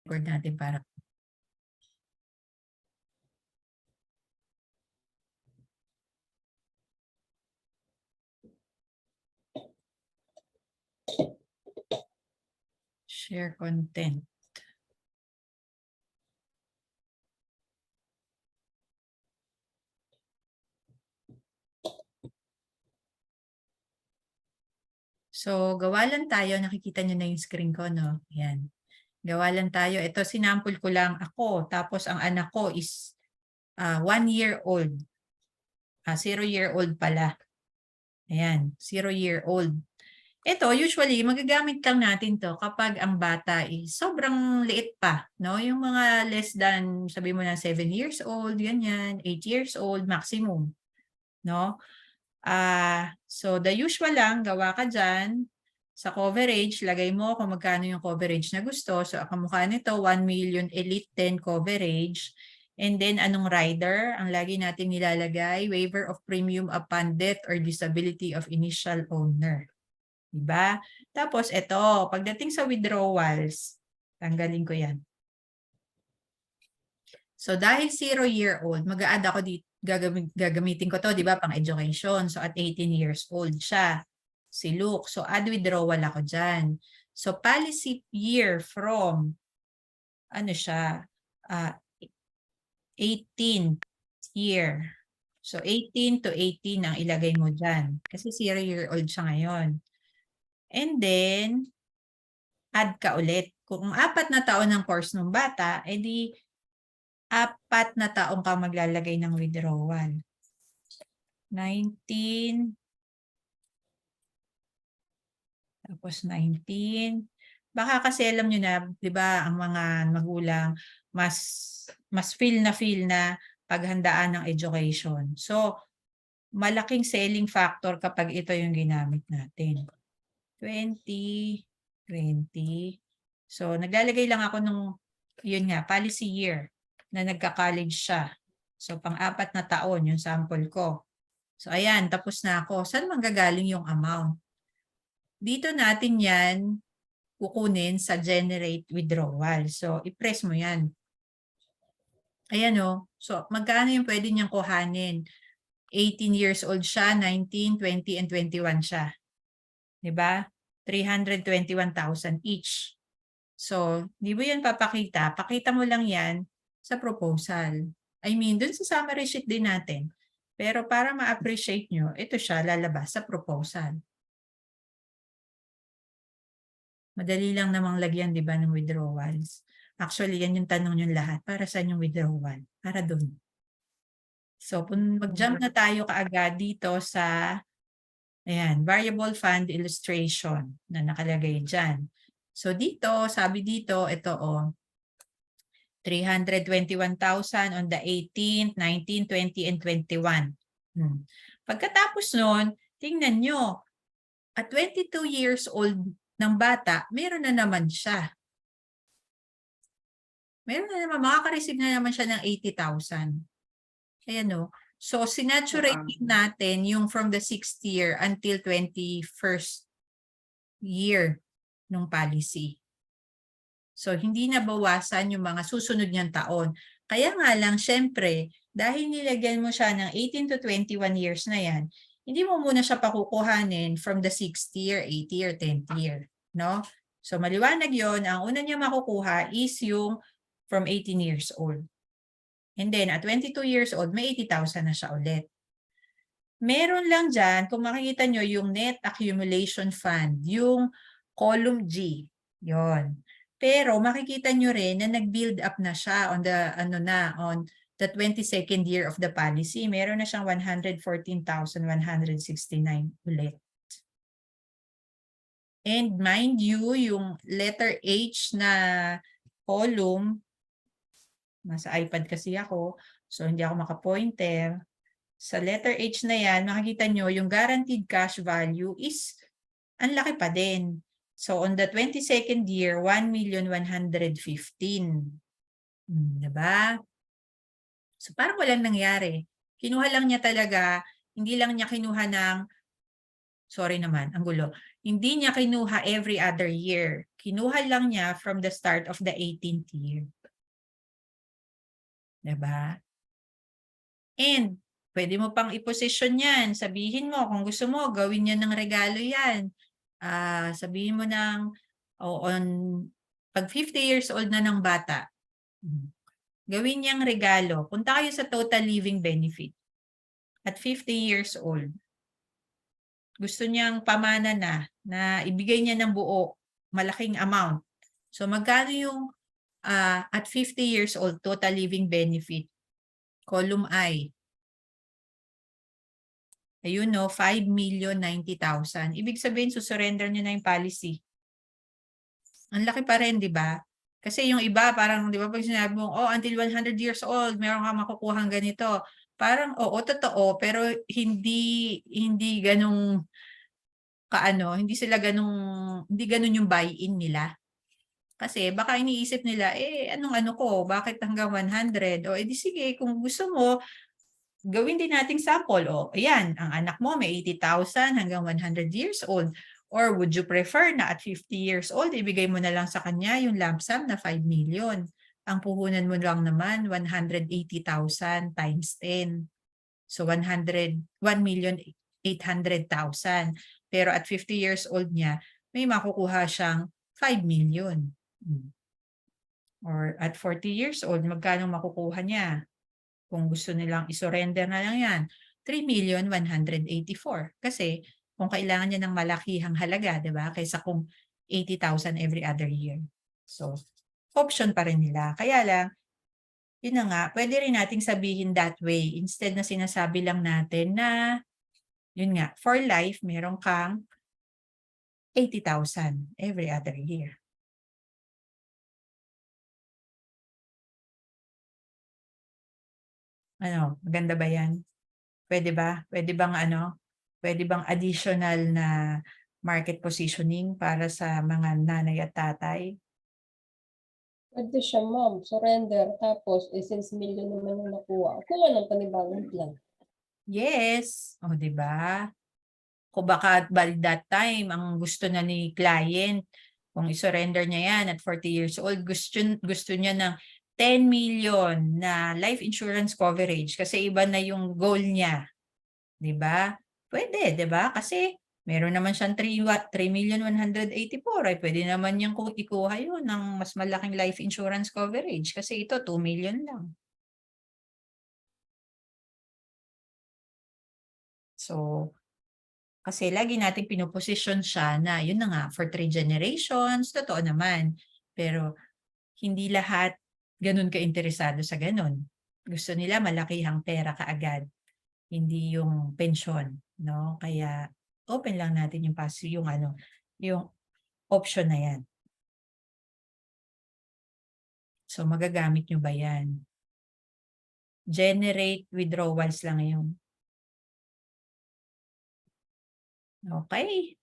record natin para share content. So, gawa lang tayo. Nakikita nyo na yung screen ko, no? Yan. Gawa lang tayo. Ito, sinample ko lang ako. Tapos, ang anak ko is 1 year old. 0-year-old pala. Ayan, 0-year-old. Ito, usually, magagamit lang natin to kapag ang bata is sobrang liit pa, no? Yung mga less than, sabi mo na 7 years old, ganyan, 8 years old, maximum, no? So, the usual lang, gawa ka dyan. Sa coverage, lagay mo kung magkano yung coverage na gusto. So, ang kamukha nito, 1 million Elite 10 coverage. And then, anong rider? Ang lagi natin nilalagay, waiver of premium upon death or disability of initial owner. Diba? Tapos, ito, pagdating sa withdrawals, tanggalin ko yan. So, dahil 0-year-old, mag-a-add ako dito, gagamitin ko to, di ba, pang education. So, at 18 years old siya, si Luke. So, add withdrawal ako dyan. So, policy year from, ano siya, 18th year. So, 18 to 18 ang ilagay mo dyan. Kasi 0-year-old siya ngayon. And then, add ka ulit. Kung 4 na taon ng course ng bata, edi 4 na taong ka maglalagay ng withdrawal. 19, tapos 19. Baka kasi alam nyo na, di ba, ang mga magulang, mas feel na paghandaan ng education. So, malaking selling factor kapag ito yung ginamit natin. 20, 20. So, naglalagay lang ako ng, yun nga, policy year na nagka-college siya. So, pang-4 na taon yung sample ko. So, ayan, tapos na ako. Saan manggagaling yung amount? Dito natin yan kukunin sa generate withdrawal. So, i-press mo yan. Ayan o. So, magkano yung pwede niyang kuhanin? 18 years old siya, 19, 20, and 21 siya. Diba? 321,000 each. So, di mo yan papakita. Pakita mo lang yan sa proposal. I mean, dun sa summary sheet din natin. Pero para ma-appreciate nyo, ito siya lalabas sa proposal. Madali lang namang lagyan, di ba, ng withdrawals. Actually, yan yung tanong nyo lahat. Para saan yung withdrawal? Para dun. So, mag-jump na tayo kaagad dito sa ayan, variable fund illustration na nakalagay dyan. So, dito, sabi dito, ito o, 321,000 on the 18th, 19, 20, and 21. Pagkatapos nun, tingnan nyo, at 22 years old ng bata, meron na naman siya. Meron na naman, makaka-receive na naman siya ng 80,000. Ayan o. So, sinaturate natin yung from the 6th year until 21st year ng policy. So, hindi nabawasan yung mga susunod niyang taon. Kaya nga lang, syempre, dahil nilagyan mo siya ng 18 to 21 years na yan, hindi mo muna siya pakukuhanin from the 6th year, 8th year, 10th year. No? So, maliwanag yon. Ang una niya makukuha is yung from 18 years old. And then, at 22 years old, may 80,000 na siya ulit. Meron lang dyan, kung makikita nyo, yung net accumulation fund, yung column G. Yon. Pero makikita nyo rin na nag-build up na siya on the, on the 22nd year of the policy. Meron na siyang 114,169 ulit. And mind you, yung letter H na column, nasa iPad kasi ako, so hindi ako maka-pointer. Sa letter H na yan, makikita nyo, yung guaranteed cash value is ang laki pa din. So, on the 22nd year, 1,115,000. Diba? So, parang walang nangyari. Kinuha lang niya talaga, hindi lang niya kinuha ng Sorry naman, ang gulo. Hindi niya kinuha every other year. Kinuha lang niya from the start of the 18th year. Diba? And pwede mo pang i-position yan. Sabihin mo, kung gusto mo, gawin niya ng regalo yan. Sabihin mo ng, pag 50 years old na ng bata, gawin niyang regalo. Punta kayo sa total living benefit. At 50 years old, gusto niyang pamana na ibigay niya ng buo, malaking amount. So magkano yung at 50 years old, total living benefit? Column I. Ayun no, 5,090,000. Ibig sabihin, susurrender niyo na yung policy. Ang laki pa rin, di ba? Kasi yung iba, parang, di ba, pag sinabi mo, until 100 years old, meron kang makukuhang ganito. Parang, oo, totoo, pero hindi ganung hindi sila hindi ganun yung buy-in nila. Kasi baka iniisip nila, anong ko, bakit hanggang 100? O, edi sige, kung gusto mo, gawin din nating sample. O, ayan, ang anak mo may 80,000 hanggang 100 years old. Or would you prefer na at 50 years old, ibigay mo na lang sa kanya yung lump sum na 5 million. Ang puhunan mo lang naman, 180,000 times 10. So, 1,800,000. Pero at 50 years old niya, may makukuha siyang 5 million. Or at 40 years old, magkano makukuha niya? Kung gusto nilang isurrender na lang yan, 3,184,000. Kasi kung kailangan niya ng malakihang halaga, di ba? Kaysa kung 80,000 every other year. So, option pa rin nila. Kaya lang, yun na nga, pwede rin nating sabihin that way. Instead na sinasabi lang natin na, yun nga, for life, meron kang 80,000 every other year. Ano, maganda ba yan? Pwede ba? Pwede bang pwede bang additional na market positioning para sa mga nanay at tatay? Pwede siya, ma'am. Surrender. Tapos, since million naman yung nakuha, kuha ng panibagong plan. Yes. O, di ba? Kung baka by that time, ang gusto na ni client, kung isurrender niya yan at 40 years old, gusto niya ng 10 million na life insurance coverage kasi iba na yung goal niya. Di ba? Pwede, di ba? Kasi meron naman siyang 3,184,000. Ay, pwede naman niyang ikuha yun ng mas malaking life insurance coverage kasi ito 2 million lang. So, kasi lagi natin pinoposition siya na yun na nga, for 3 generations, totoo naman. Pero hindi lahat ganun ka-interesado sa ganun. Gusto nila malakihang pera kaagad, hindi yung pensyon, no? Kaya open lang natin yung option na yan. So magagamit nyo ba yan? Generate withdrawals lang yun. Okay.